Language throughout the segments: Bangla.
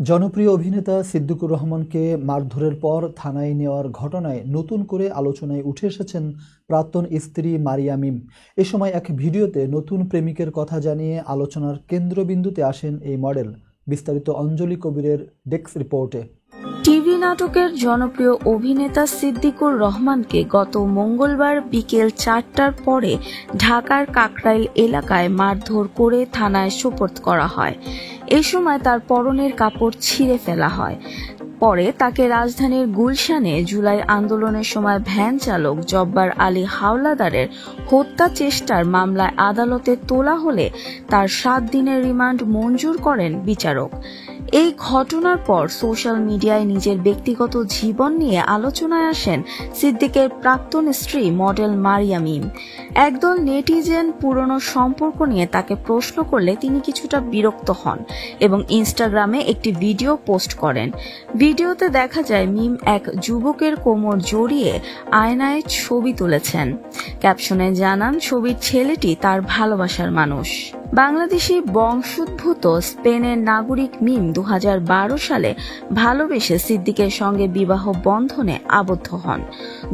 জনপ্রিয় অভিনেতা সিদ্দিকুর রহমানকে মারধরের পর থানায় নেওয়ার ঘটনায় নতুন করে আলোচনায় উঠে এসেছেন প্রাক্তন স্ত্রী মারিয়া মিম। এ সময় এক ভিডিওতে নতুন প্রেমিকের কথা জানিয়ে আলোচনার কেন্দ্রবিন্দুতে আসেন এই মডেল। বিস্তারিত অঞ্জলি কবিরের ডেস্ক রিপোর্টে। টিভি নাটকের জনপ্রিয় অভিনেতা সিদ্দিকুর রহমানকে গত মঙ্গলবার বিকেল 4টার পরে ঢাকার কাকরাইল এলাকায় মারধর করে থানায় সোপর্দ করা হয়। এই সময় তার পরনের কাপড় ছিঁড়ে ফেলা হয়। পরে তাকে রাজধানীর গুলশানে জুলাই আন্দোলনের সময় ভ্যান চালক জব্বার আলী হাওলাদারের হত্যা চেষ্টার মামলায় আদালতে তোলা হলে তার 7 দিনের রিমান্ড মঞ্জুর করেন বিচারক। এই ঘটনার পর সোশ্যাল মিডিয়ায় নিজের ব্যক্তিগত জীবন নিয়ে আলোচনায় আসেন সিদ্দিকের প্রাক্তন স্ত্রী মডেল মারিয়া মিম। একদল নেটিজেন পুরনো সম্পর্ক নিয়ে তাকে প্রশ্ন করলে তিনি কিছুটা বিরক্ত হন এবং ইনস্টাগ্রামে একটি ভিডিও পোস্ট করেন। ভিডিওতে দেখা যায় মিম এক যুবকের কোমর জড়িয়ে আয়নায় ছবি তুলেছেন। ক্যাপশনে জানান ছবির ছেলেটি তার ভালোবাসার মানুষ। বাংলাদেশি বংশোদ্ভূত স্পেনের নাগরিক মিম 2012 সালে ভালোবেসে সিদ্দিকের সঙ্গে বিবাহ বন্ধনে আবদ্ধ হন।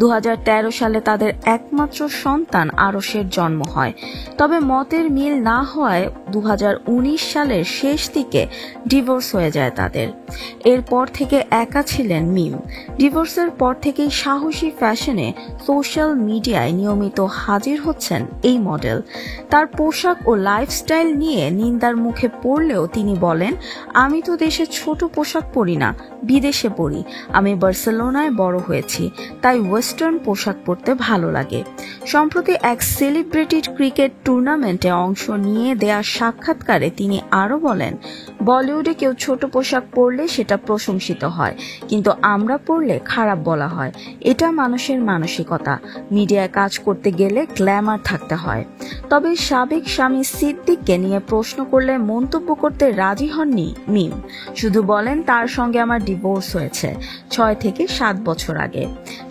2013 সালে তাদের একমাত্র সন্তান আরশের জন্ম হয়। তবে মতের মিল না হওয়ায় 2019 সালের শেষ দিকে ডিভোর্স হয়ে যায় তাদের। এরপর থেকে একা ছিলেন মিম। ডিভোর্সের পর থেকেই সাহসী ফ্যাশনে সোশ্যাল মিডিয়ায় নিয়মিত হাজির হচ্ছেন এই মডেল। তার পোশাক ও লাইফস্টাইল নিয়ে নিন্দার মুখে পড়লেও তিনি বলেন, আমি তো দেশে ছোট পোশাক পরি না, বিদেশে পরি। আমি বার্সেলোনায় বড় হয়েছি, তাই ওয়েস্টার্ন পোশাক পরতে ভালো লাগে। সম্প্রতি এক সেলিব্রিটি ক্রিকেট টুর্নামেন্টে অংশ নিয়ে দেয়া সাক্ষাৎকারে তিনি আরো বলেন, বলিউডে কেউ ছোট পোশাক পরলে সেটা প্রশংসিত হয়, কিন্তু আমরা পরলে খারাপ বলা হয়। এটা মানুষের মানসিকতা। মিডিয়ায় কাজ করতে গেলে গ্ল্যামার থাকতে হয়। তবে সাবেক স্বামী সিদ্দিককে নিয়ে প্রশ্ন করলে মন্তব্য করতে রাজি হননি মিম। শুধু বলেন, তার সঙ্গে আমার ডিভোর্স হয়েছে 6 থেকে 7 বছর আগে।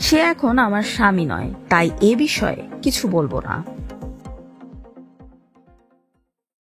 সে এখন আমার স্বামী নয়, তাই এ বিষয়ে কিছু বলবো না।